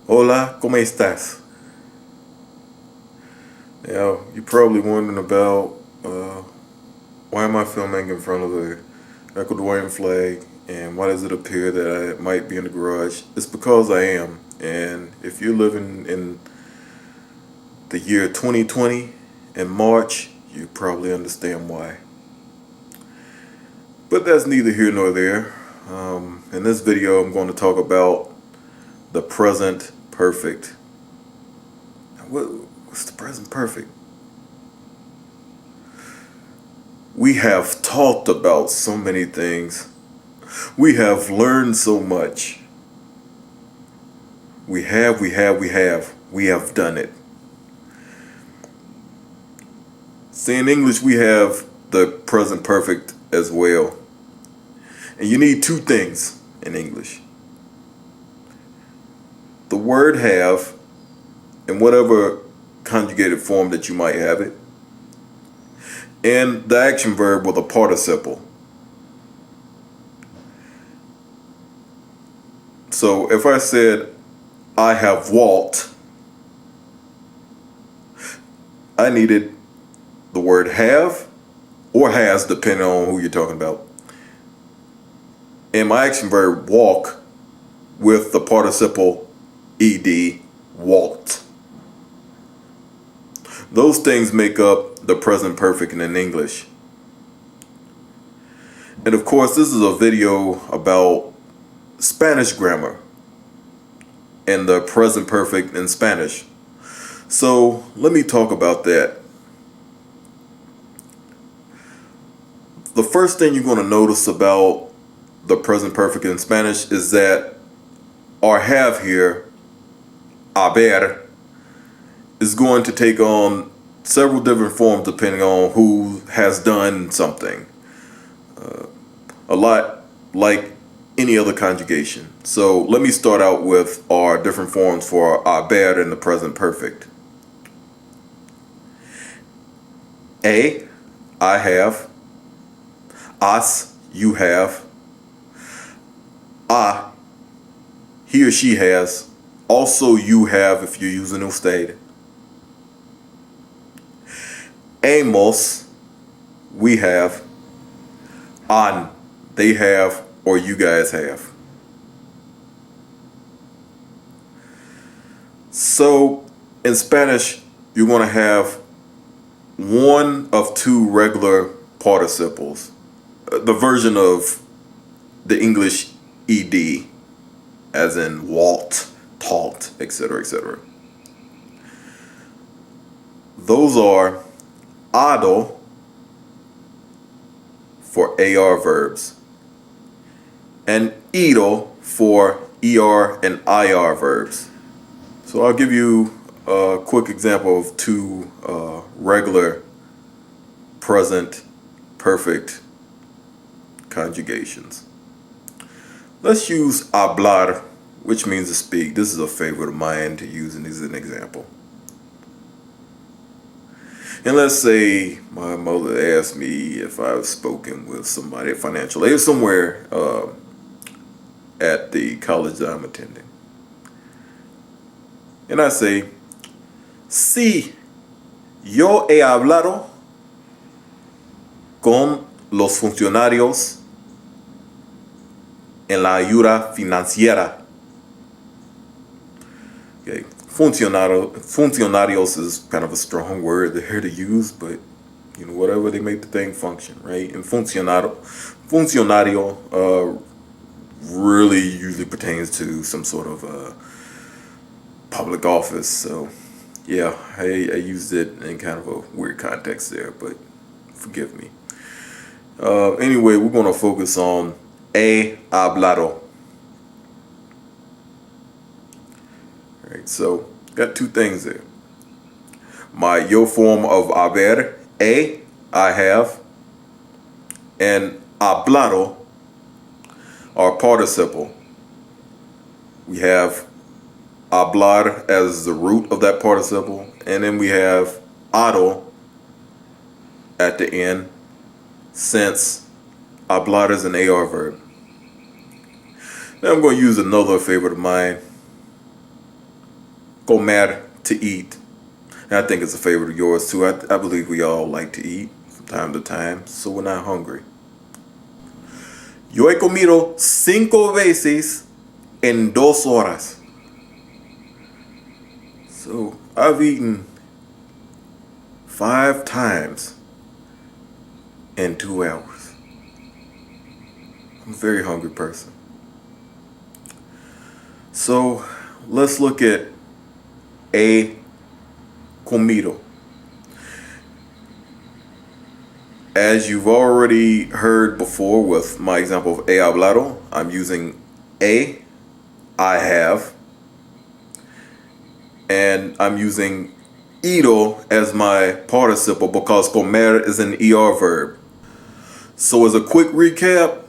Hola, ¿cómo estás? Now, you're probably wondering about why am I filming in front of the Ecuadorian flag and why does it appear that I might be in the garage? It's because I am. And if you're living in the year 2020 in March, you probably understand why. But that's neither here nor there. In this video, I'm going to talk about the present perfect. What's the present perfect? We have talked about so many things. We have learned so much. We have done it. See, in English, we have the present perfect as well. And you need two things in English: the word have, in whatever conjugated form that you might have it, and the action verb with a participle. So if I said, I have walked, I needed the word have or has, depending on who you're talking about, and my action verb walk with the participle ed, walked. Those things make up the present perfect in English. And of course, this is a video about Spanish grammar and the present perfect in Spanish. So let me talk about that. The first thing you're going to notice about the present perfect in Spanish is that our have here, haber, is going to take on several different forms depending on who has done something. A lot like any other conjugation. So let me start out with our different forms for haber in the present perfect. A, I have. As, you have. A, he or she has. Also, you have if you're using usted. Hemos, we have. Han, they have or you guys have. So in Spanish, you're going to have one of two regular participles, the version of the English ed, as in walked, talked, etc., etc. Those are ado for AR verbs and ido for ER and IR verbs. So I'll give you a quick example of two regular present perfect conjugations. Let's use hablar, which means to speak. This is a favorite of mine to use as an example. And let's say my mother asked me if I've spoken with somebody at financial aid somewhere at the college that I'm attending. And I say, sí, yo he hablado con los funcionarios en la ayuda financiera. Okay. Funcionarios is kind of a strong word there to use, but you know, whatever, they make the thing function, right? And funcionario really usually pertains to some sort of public office. So yeah, I used it in kind of a weird context there, but forgive me. Anyway, we're going to focus on he hablado. All right, so got two things there. My yo form of haber, I have, and hablado, our participle. We have hablar as the root of that participle, and then we have ado at the end, since hablar is an AR verb. Now I'm going to use another favorite of mine, comer, to eat. And I think it's a favorite of yours too. I believe we all like to eat from time to time, so we're not hungry. Yo he comido 5 veces en 2 horas. So I've eaten 5 times in 2 hours. I'm a very hungry person. So let's look at he comido. As you've already heard before with my example of he hablado, I'm using I have, and I'm using ido as my participle because comer is an ER verb. So as a quick recap,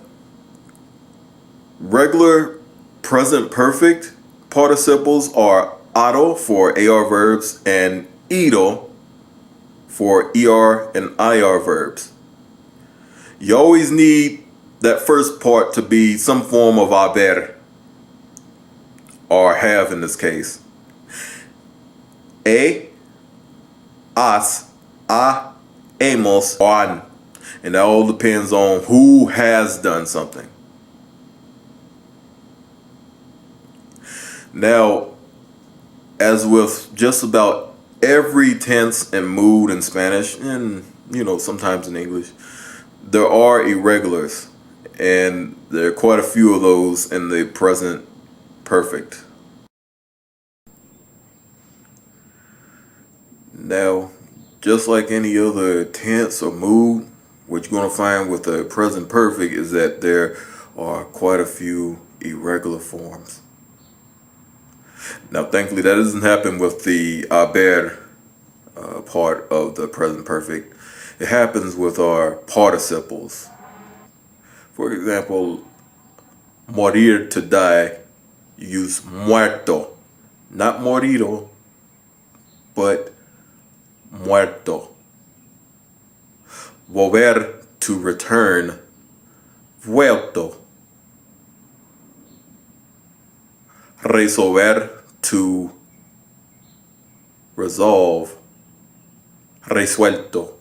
regular present perfect participles are ado for AR verbs and ido for ER and IR verbs. You always need that first part to be some form of haber, or have in this case. Has, hemos, han. And that all depends on who has done something. Now, as with just about every tense and mood in Spanish, and sometimes in English, there are irregulars, and there are quite a few of those in the present perfect. Now, just like any other tense or mood, what you're going to find with the present perfect is that there are quite a few irregular forms. Now, thankfully, that doesn't happen with the haber part of the present perfect. It happens with our participles. For example, morir, to die, you use muerto, not morido, but muerto. Volver, to return, vuelto. Resolver, to resolve, resuelto.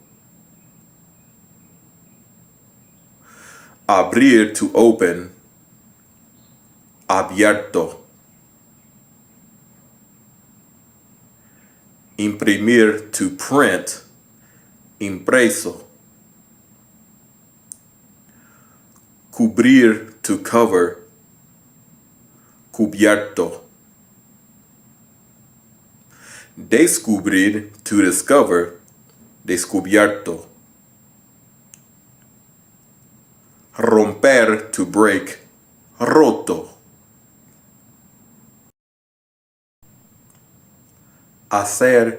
Abrir, to open, abierto. Imprimir, to print, impreso. Cubrir, to cover, cubierto. Descubrir, to discover, descubierto. Romper, to break, roto. Hacer,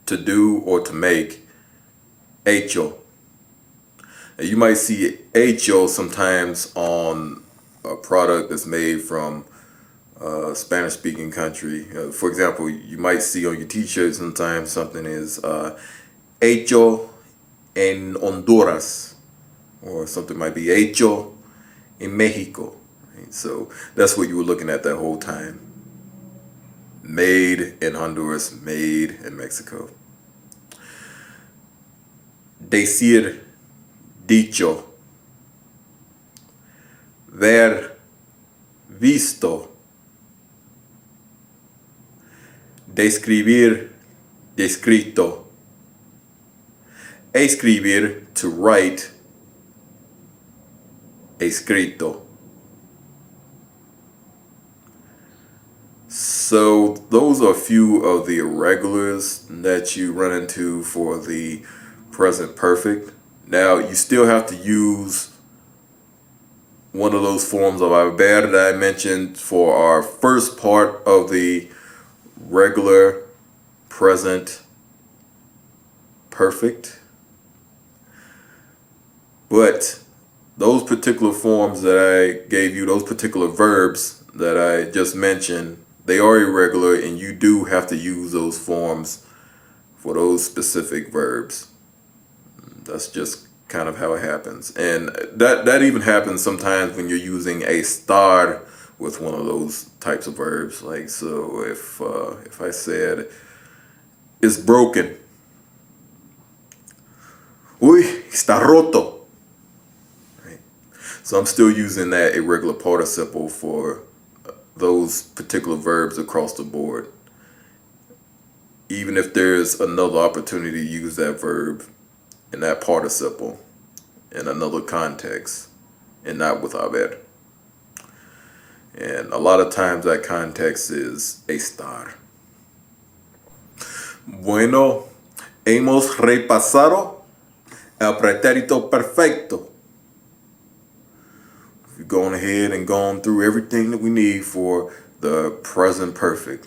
to do or to make, hecho. Now, you might see hecho sometimes on a product that's made from a Spanish-speaking country. For example, you might see on your t-shirt sometimes something is hecho en Honduras, or something might be hecho en Mexico. Right? So that's what you were looking at that whole time. Made in Honduras, made in Mexico. Decir, dicho. Ver, visto. Describir, descrito. Escribir, to write, escrito. So those are a few of the irregulars that you run into for the present perfect. Now, you still have to use one of those forms of haber that I mentioned for our first part of the regular present perfect. But those particular forms that I gave you, those particular verbs that I just mentioned, they are irregular, and you do have to use those forms for those specific verbs. That's just kind of how it happens. And that even happens sometimes when you're using a estar with one of those types of verbs. Like, so if I said it's broken, uy, está roto. Right? So I'm still using that irregular participle for those particular verbs across the board. Even if there's another opportunity to use that verb in that participle in another context and not with haber. And a lot of times that context is estar. Bueno, hemos repasado el pretérito perfecto. We've gone ahead and gone through everything that we need for the present perfect.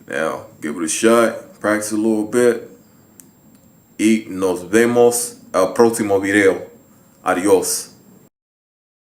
Now, give it a shot, practice a little bit, y nos vemos el próximo video. Adiós.